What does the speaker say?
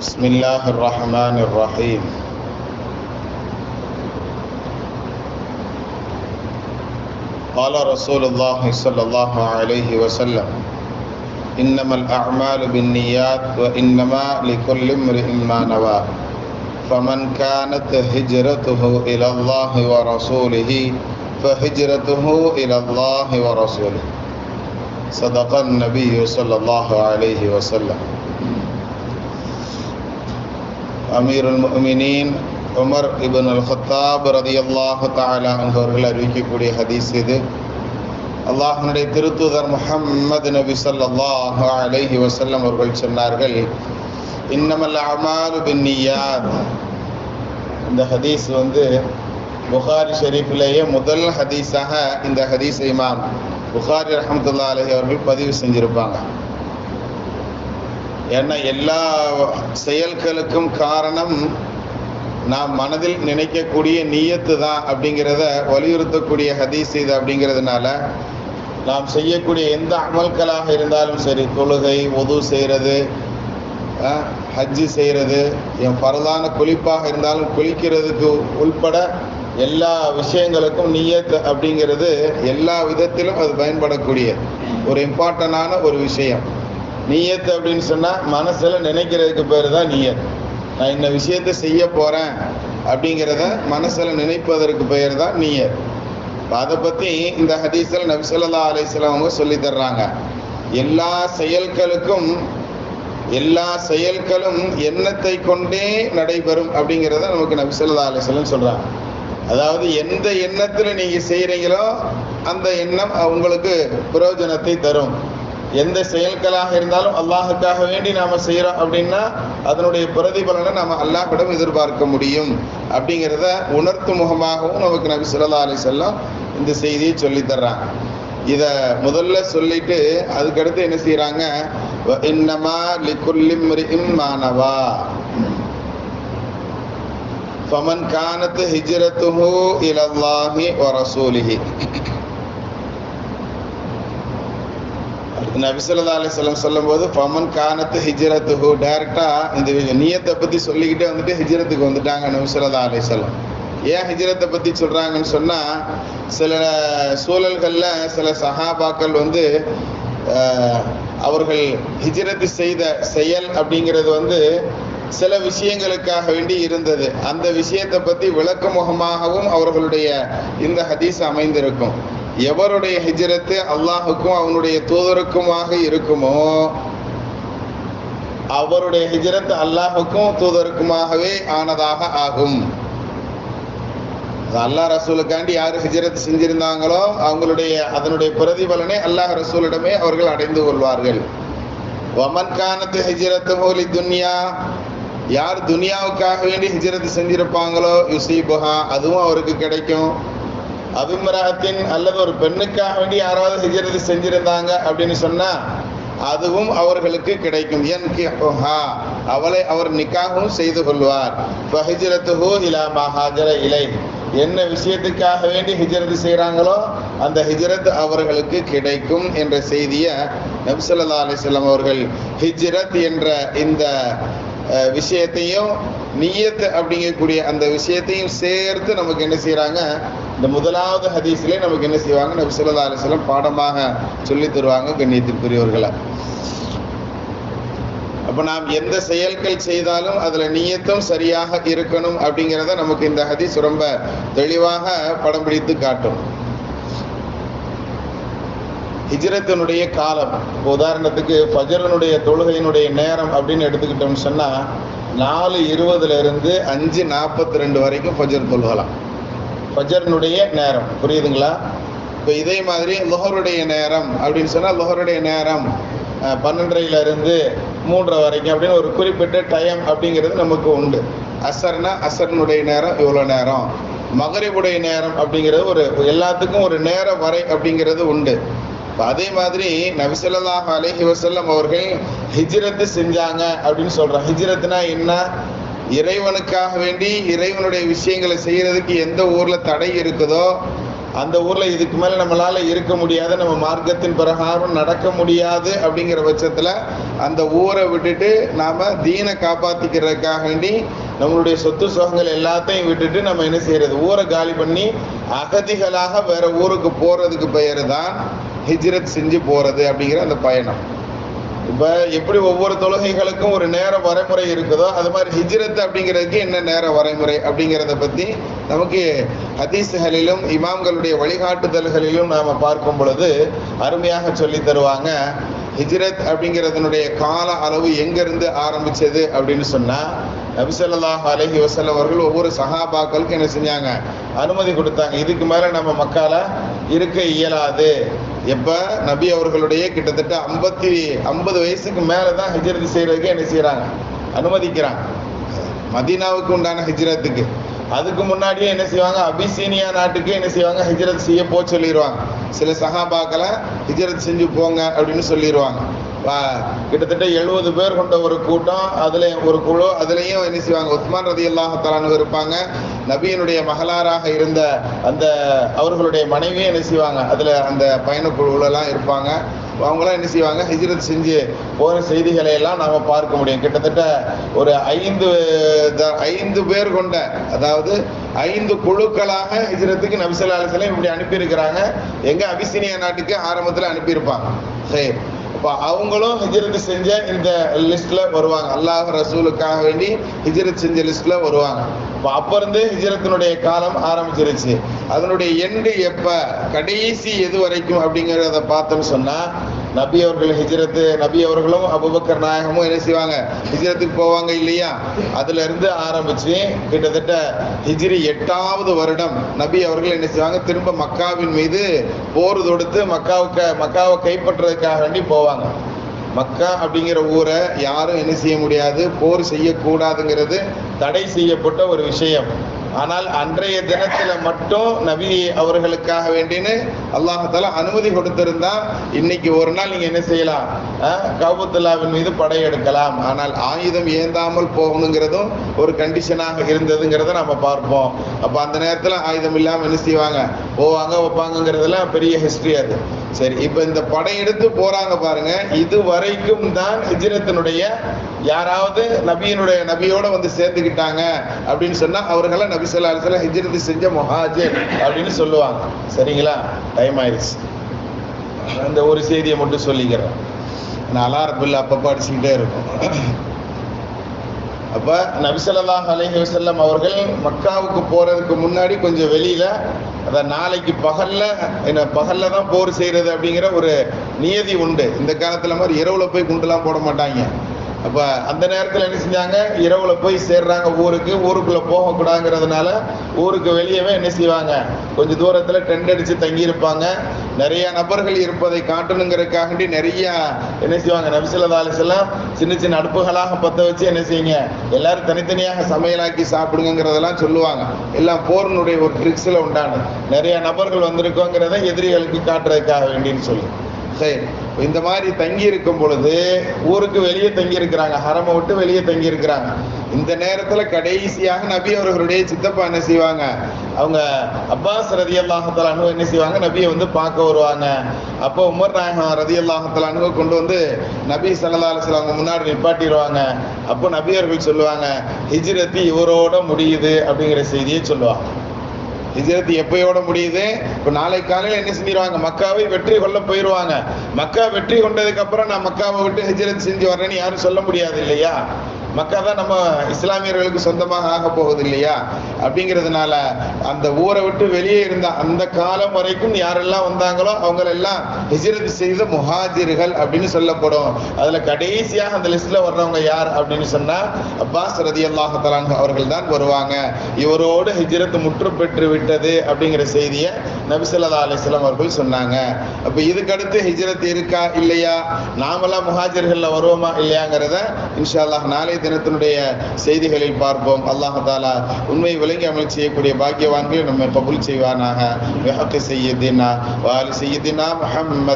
بسم الله الرحمن الرحيم. قال رسول الله صلى الله عليه وسلم: إنما الأعمال بالنيات وإنما لكل امرئ ما نوى فمن كانت هجرته إلى الله ورسوله فهجرته إلى الله ورسوله. صدق النبي صلى الله عليه وسلم. அமீருல் முஃமினீன் Umar ibn Al-Khattab ரலியல்லாஹு தஆலா அன்ஹு அவர்கள் அறிவிக்கக்கூடிய ஹதீஸ் இது. அல்லாஹ்வுடைய திருத்தூதர் முஹம்மது நபி ஸல்லல்லாஹு அலைஹி வஸல்லம் அவர்கள் சொன்னார்கள், இன்னமல் அமாலு பின்னியாத். இந்த ஹதீஸ் புகாரி ஷரீஃபிலேயே முதல் ஹதீஸாக இந்த ஹதீஸ் இமாம் புகாரி ரஹ்மத்துல்லாஹி அலைஹி அவர்கள் பதிவு செஞ்சிருப்பாங்க. ஏன்னா எல்லா செயல்களுக்கும் காரணம் நாம் மனதில் நினைக்கக்கூடிய நியத்து தான் அப்படிங்கிறத வலியுறுத்தக்கூடிய ஹதீஸ் இது. அப்படிங்கிறதுனால நாம் செய்யக்கூடிய எந்த அமல்களாக இருந்தாலும் சரி, தொழுகை, உது செய்கிறது, ஹஜ்ஜு செய்கிறது, என் பரதான குளிப்பாக இருந்தாலும் குளிக்கிறதுக்கு உள்பட எல்லா விஷயங்களுக்கும் நியத் அப்படிங்கிறது எல்லா விதத்திலும் அது பயன்படக்கூடிய ஒரு இம்பார்ட்டண்டான ஒரு விஷயம். நியத் அப்படின்னு சொன்னால் மனசில் நினைக்கிறதுக்கு பேர் தான் நியத். நான் இந்த விஷயத்தை செய்ய போகிறேன் அப்படிங்கிறத மனசில் நினைப்பதற்கு பெயர் தான் நியத். அதை பற்றி இந்த ஹதீஸில் நபி ஸல்லல்லாஹு அலைஹி வஸல்லம் அவங்க சொல்லி தர்றாங்க. எல்லா செயல்களும் எண்ணத்தை கொண்டே நடைபெறும் அப்படிங்கிறத நமக்கு நபி ஸல்லல்லாஹு அலைஹி வஸல்லம் சொல்கிறாங்க. அதாவது எந்த எண்ணத்தில் நீங்கள் செய்கிறீங்களோ அந்த எண்ணம் உங்களுக்கு பிரயோஜனத்தை தரும். எந்த செயல்களாக இருந்தாலும் அல்லாஹுக்காக வேண்டி நாம் செய்கிறோம் அப்படின்னா அதனுடைய பிரதிபலனை நம்ம அல்லாஹ்விடம் எதிர்பார்க்க முடியும் அப்படிங்கிறத உணர்த்து முகமாகவும் நமக்கு நபி ஸல்லல்லாஹு அலைஹி வஸல்லம் இந்த செய்தியை சொல்லி தர்றாங்க. இதை முதல்ல சொல்லிட்டு அதுக்கடுத்து என்ன செய்கிறாங்க, இன்னமா லிகுல்லி இம்ரிஇம் மா நவா ஃபமன் கானத் ஹிஜ்ரத்துஹு இலல்லாஹி வ ரசூலிஹி. நபி ஸல்லல்லாஹு அலைஹி வஸல்லம் சொல்லும்போது ஃபமன் கானத் ஹிஜ்ரத்துஹு டைரக்டாக இந்த நியத்தை பற்றி சொல்லிக்கிட்டே ஹிஜ்ரத்துக்கு வந்துட்டாங்க நபி ஸல்லல்லாஹு அலைஹி வஸல்லம். ஏன் ஹிஜ்ரத்தை பற்றி சொல்கிறாங்கன்னு சொன்னால், சில சூழல்களில் சில சஹாபாக்கள் அவர்கள் ஹிஜ்ரத்து செய்த செயல் அப்படிங்கிறது சில விஷயங்களுக்காக வேண்டி இருந்தது. அந்த விஷயத்தை பற்றி விளக்க முகமாகவும் அவர்களுடைய இந்த ஹதீஸ் அமைந்திருக்கும். எவருடைய ஹிஜ்ரத்து அல்லாஹுக்கும் அவனுடைய தூதருக்குமாக இருக்குமோ அவருடைய ஹிஜ்ரத் அல்லாஹுக்கும் தூதருக்குமாகவே ஆனதாக ஆகும். அல்லாஹ் ரசூலுக்காண்டி யார் ஹிஜ்ரத் செஞ்சிருந்தாங்களோ அதனுடைய பிரதிபலனை அல்லாஹ் ரசூலிடமே அவர்கள் அடைந்து கொள்வார்கள். வமன் கானத் ஹிஜ்ரத்துஹு லிதுன்யா, யார் துனியாவுக்காக வேண்டி ஹிஜ்ரத் செஞ்சிருப்பாங்களோ யுஸீபுஹா, அதுவும் அவருக்கு கிடைக்கும். அபிமராத்தின் அல்லது ஒரு பெண்ணுக்காக வேண்டி யாராவது ஹிஜ்ரத் செஞ்சிருந்தாங்க அப்படின்னு சொன்னா அதுவும் அவர்களுக்கு கிடைக்கும். அவளை அவர் நிக்காகவும் செய்து கொள்வார். ஃபஹிஜ்ரத்துஹு இலா மா ஹாஜர இலை, என்ன விஷயத்துக்காக வேண்டி ஹிஜ்ரத் செய்கிறாங்களோ அந்த ஹிஜ்ரத் அவர்களுக்கு கிடைக்கும் என்ற செய்தியை நபி ஸல்லல்லாஹு அலைஹி வஸல்லம் அவர்கள் ஹிஜ்ரத் என்ற இந்த விஷயத்தையும் நியத் அப்படிங்கக்கூடிய அந்த விஷயத்தையும் சேர்த்து நமக்கு என்ன செய்கிறாங்க, இந்த முதலாவது ஹதீஸ்லேயே நமக்கு என்ன செய்வாங்க, நபி ஸல்லல்லாஹு அலைஹி வஸல்லம் பாடமாக சொல்லி தருவாங்க கண்ணியத்திற்குரியவர்களை. அப்போ நாம் எந்த செயல்கள் செய்தாலும் அதில் நியத்தும் சரியாக இருக்கணும் அப்படிங்கிறத நமக்கு இந்த ஹதீஸ் ரொம்ப தெளிவாக படம் பிடித்து காட்டும். ஹிஜ்ரத்தினுடைய காலம், உதாரணத்துக்கு ஃபஜ்ரினுடைய தொழுகையினுடைய நேரம் அப்படின்னு எடுத்துக்கிட்டோம்னு சொன்னால் 4:20 5:42 வரைக்கும் ஃபஜ்ர் தொழுகலாம். ஃபஜ்ரினுடைய நேரம் புரியுதுங்களா? இப்போ இதே மாதிரி லுஹருடைய நேரம் அப்படின்னு சொன்னால் லுஹருடைய நேரம் 12:00 3 வரைக்கும் அப்படின்னு ஒரு குறிப்பிட்ட டைம் அப்படிங்கிறது நமக்கு உண்டு. அசர்னா அசர்னுடைய நேரம் இவ்வளோ நேரம், மகரிபுடைய நேரம் அப்படிங்கிறது ஒரு எல்லாத்துக்கும் ஒரு நேர வரை அப்படிங்கிறது உண்டு. அதே மாதிரி நபி ஸல்லல்லாஹு அலைஹி வஸல்லம் அவர்கள் ஹிஜ்ரத்து செஞ்சாங்க அப்படின்னு சொல்கிறோம். ஹிஜ்ரத்துனா என்ன? இறைவனுக்காக வேண்டி இறைவனுடைய விஷயங்களை செய்கிறதுக்கு எந்த ஊரில் தடை இருக்குதோ அந்த ஊர்ல இதுக்கு மேல நம்மளால இருக்க முடியாது, நம்ம மார்க்கத்தின் பிரகாரம் நடக்க முடியாது அப்படிங்கிற பட்சத்துல அந்த ஊரை விட்டுட்டு நாம தீனை காப்பாத்திக்கிறதுக்காக வேண்டி நம்மளுடைய சொத்து சுகங்கள் எல்லாத்தையும் விட்டுட்டு நம்ம என்ன செய்யறது, ஊரை காலி பண்ணி அகதிகளாக வேற ஊருக்கு போறதுக்கு பெயர் தான் ஹிஜ்ரத் செஞ்சு போறது அப்படிங்கிற அந்த பயணம். இப்ப எப்படி ஒவ்வொரு தொழுகைகளுக்கும் ஒரு நேர வரைமுறை இருக்குதோ அது மாதிரி ஹிஜ்ரத் அப்படிங்கிறதுக்கு என்ன நேர வரைமுறை அப்படிங்கிறத பத்தி நமக்கு ஹதீஸ்களிலும் இமாம்களுடைய வழிகாட்டுதல்களிலும் நாம பார்க்கும் பொழுது அருமையாக சொல்லி தருவாங்க. ஹிஜ்ரத் அப்படிங்கிறதனுடைய கால அளவு எங்கிருந்து ஆரம்பிச்சது அப்படின்னு சொன்னா, நபி ஸல்லல்லாஹு அலைஹி வஸல்லம் அவர்கள் ஒவ்வொரு சஹாபாக்களுக்கு என்ன செஞ்சாங்க, அனுமதி கொடுத்தாங்க. இதுக்கு மேல நம்ம மக்கால இருக்க இயலாது. எப்ப நபி அவர்களுடைய கிட்டத்தட்ட 50 வயசுக்கு மேலதான் ஹிஜ்ரத் செய்யறதுக்கு என்ன செய்யறாங்க, அனுமதிக்கிறாங்க. மதீனாவுக்கு உண்டான ஹிஜ்ரத்துக்கு அதுக்கு முன்னாடியே என்ன செய்வாங்க, அபிசீனியா நாட்டுக்கு என்ன செய்வாங்க, ஹிஜ்ரத் செய்ய போ சொல்லிடுவாங்க. சில சஹாபாக்களை ஹிஜ்ரத் செஞ்சு போங்க அப்படின்னு சொல்லிடுவாங்க. கிட்டத்தட்ட 70 பேர் கொண்ட ஒரு கூட்டம், அதுல ஒரு குழு, அதுலயும் என்ன செய்வாங்க, உஸ்மான் ரலியல்லாஹு தஆலா அன்ஹு இருப்பாங்க. நபியினுடைய மகளாராக இருந்த அந்த அவர்களுடைய மனைவியும் என்ன செய்வாங்க, அதுல அந்த பயணக்குழுலாம் இருப்பாங்க. அவங்களாம் என்ன செய்வாங்க, ஹிஜ்ரத் செஞ்சு போன செய்திகளை எல்லாம் நாம பார்க்க முடியும். கிட்டத்தட்ட ஒரு 5 பேர் கொண்ட, அதாவது 5 குழுக்களாக ஹிஜ்ரத்துக்கு நபி ஸல்லல்லாஹு அலைஹி வஸல்லம் இப்படி அனுப்பியிருக்கிறாங்க. எங்க அபிசீனியா நாட்டுக்கு ஆரம்பத்தில் அனுப்பியிருப்பாங்க. சரி, இப்போ அவங்களும் ஹிஜ்ரத் செஞ்ச இந்த லிஸ்ட்ல வருவாங்க. அல்லாஹ் ரசூலுக்காக வேண்டி ஹிஜ்ரத் செஞ்ச லிஸ்ட்ல வருவாங்க. அப்ப இருந்து ஹிஜ்ரத்தினுடைய காலம் ஆரம்பிச்சிருச்சு. அதனுடைய எண்டு எப்ப, கடைசி எது வரைக்கும் அப்படிங்கிறத பார்த்தோம்னு சொன்னா, நபி அவர்கள் ஹிஜ்ரத்து, நபி அவர்களும் அபூபக்கர் நாயகமும் என்ன செய்வாங்க, ஹிஜ்ரத்துக்கு போவாங்க இல்லையா. அதுல இருந்து ஆரம்பிச்சு கிட்டத்தட்ட ஹிஜ்ரி 8வது வருடம் நபி அவர்கள் என்ன செய்வாங்க, திரும்ப மக்காவின் மீது போர் தொடுத்து மக்காவை கைப்பற்றுறதுக்காக வேண்டி போவாங்க. மக்கா அப்படிங்கிற ஊரை யாரும் என்ன செய்ய முடியாது, போர் செய்யக்கூடாதுங்கிறது தடை செய்யப்பட்ட ஒரு விஷயம். ஆனால் அன்றைய தினத்துல மட்டும் நபி அவர்களுக்காக வேண்டின்னு அல்லாஹ் தஆலா அனுமதி கொடுத்திருந்தா இன்னைக்கு ஒரு நாள் நீங்க என்ன செய்யலாம், கஅபத்துல்லாஹ்வின் மீது படையெடுக்கலாம். ஆனால் ஆயுதம் ஏந்தாமல் போகணுங்கிறதும் ஒரு கண்டிஷனாக இருந்ததுங்கிறத நம்ம பார்ப்போம். அப்ப அந்த நேரத்துல ஆயுதம் இல்லாம என்ன செய்வாங்க, போவாங்க வைப்பாங்கிறதுலாம் பெரிய ஹிஸ்டரி அது. சரி, இப்ப இந்த படையெடுத்து போறாங்க பாருங்க. இது வரைக்கும் தான் ஹிஜ்ரத்தினுடைய யாராவது நபியோட வந்து சேர்ந்துக்கிட்டாங்க அப்படின்னு சொன்னா அவர்களை நபி ஸல்லல்லாஹு அலைஹி வஸல்லம் ஹிஜ்ரத் செஞ்ச முஹாஜிர் அப்படின்னு சொல்லுவாங்க. சரிங்களா, டைம் ஆயிடுச்சு. அந்த ஒரு செய்தியை மட்டும் சொல்லிக்கிறேன். நான் அலாரம் பில் அப்பப்போ அடிச்சுக்கிட்டே இருக்கும். அப்ப நபி ஸல்லல்லாஹு அலைஹி வஸல்லம் அவர்கள் மக்காவுக்கு போறதுக்கு முன்னாடி கொஞ்சம் வெளியில, அதான் நாளைக்கு பகல்ல தான் போர் செய்யறது அப்படிங்கிற ஒரு நியதி உண்டு. இந்த காலத்துல மாதிரி இரவுல போய் குண்டுலாம் போட மாட்டாங்க. அப்ப அந்த நேரத்துல என்ன செஞ்சாங்க, இரவுல போய் சேர்றாங்க ஊருக்குள்ள போகக்கூடாதுங்கிறதுனால ஊருக்கு வெளியவே என்ன செய்வாங்க, கொஞ்சம் தூரத்துல டென்ட் அடிச்சு தங்கி இருப்பாங்க. நிறைய நபர்கள் இருப்பதை காட்டணுங்கிறதுக்காண்டி நிறைய என்ன செய்வாங்க, நபி ஸல்லல்லாஹு அலைஹி வஸல்லம் சின்ன சின்ன அடுப்புகளாக பத்த வச்சு என்ன செய்யுங்க, எல்லாரும் தனித்தனியாக சமையலாக்கி சாப்பிடுங்கிறதெல்லாம் சொல்லுவாங்க. எல்லாம் போரினுடைய ஒரு ட்ரிக்ஸ்ல உண்டானது. நிறைய நபர்கள் வந்திருக்கோங்கிறத எதிரிகளுக்கு காட்டுறதுக்காக வேண்டின்னு சொல்லி. சரி, இந்த மாதிரி தங்கி இருக்கும் பொழுது ஊருக்கு வெளியே தங்கி இருக்கிறாங்க, ஹரமை விட்டு வெளியே தங்கி இருக்கிறாங்க. இந்த நேரத்துல கடைசியாக நபி அவர்களுடைய சித்தப்பா என்ன செய்வாங்க, அவங்க அப்பாஸ் ரலியல்லாஹு தஆலா அன்ஹு என்ன செய்வாங்க, நபியை வந்து பார்க்க வருவாங்க. அப்போ உமர் நாயகம் ரலியல்லாஹு தஆலா அன்ஹு கொண்டு வந்து நபி ஸல்லல்லாஹு அலைஹி வஸல்லம் முன்னாடி நிப்பாட்டிடுவாங்க. அப்போ நபி அவர்கள் சொல்லுவாங்க, ஹிஜ்ரத் இவரோட முடியுது அப்படிங்கிற செய்தியை சொல்லுவாங்க. ஹிஜ்ரத் எப்பயோட முடியுது, இப்போ நாளை காலையில் என்ன செஞ்சிருவாங்க, மக்காவை வெற்றி கொள்ள போயிடுவாங்க. மக்கா வெற்றி கொண்டதுக்கு அப்புறம் நான் மக்காவை விட்டு ஹிஜ்ரத் செஞ்சு வர்றேன்னு யாரும் சொல்ல முடியாது இல்லையா. மக்கா தான் நம்ம இஸ்லாமியர்களுக்கு சொந்தமாக ஆக போகுது இல்லையா. அப்படிங்கிறதுனால அந்த ஊரை விட்டு வெளியே இருந்த அந்த காலம் வரைக்கும் யாரெல்லாம் வந்தாங்களோ அவங்களெல்லாம் ஹிஜ்ரத் செய்த முஹாஜிர்கள் அப்படின்னு சொல்லப்படும். அதுல கடைசியாக அந்த லிஸ்ட்ல வர்றவங்க யார் அப்படின்னு சொன்னா அப்பாஸ் ரலியல்லாஹு தஆலா அன்ஹு அவர்கள் தான் வருவாங்க. இவரோடு ஹிஜ்ரத் முற்று பெற்று விட்டது அப்படிங்கிற செய்தியை நபி ஸல்லல்லாஹு அலைஹி வஸல்லம் அவர்கள் சொன்னாங்க. அப்ப இதுக்கு அடுத்து ஹிஜ்ரத் இருக்கா இல்லையா, நாமெல்லாம் முஹாஜிர்கள்ல வருவோமா இல்லையாங்கிறத இன்ஷா அல்லாஹ் நாளை தினத்தினுடைய செய்திகளில் பார்ப்போம். அல்லாஹ் தஆலா உண்மை விளங்கி அமல் செய்யக்கூடிய பாக்கியவான்களை நம்மை கபூல் செய்வானாக. பிஹக்கி சய்யிதினா வ ஆலி சய்யிதினா முஹம்மத்.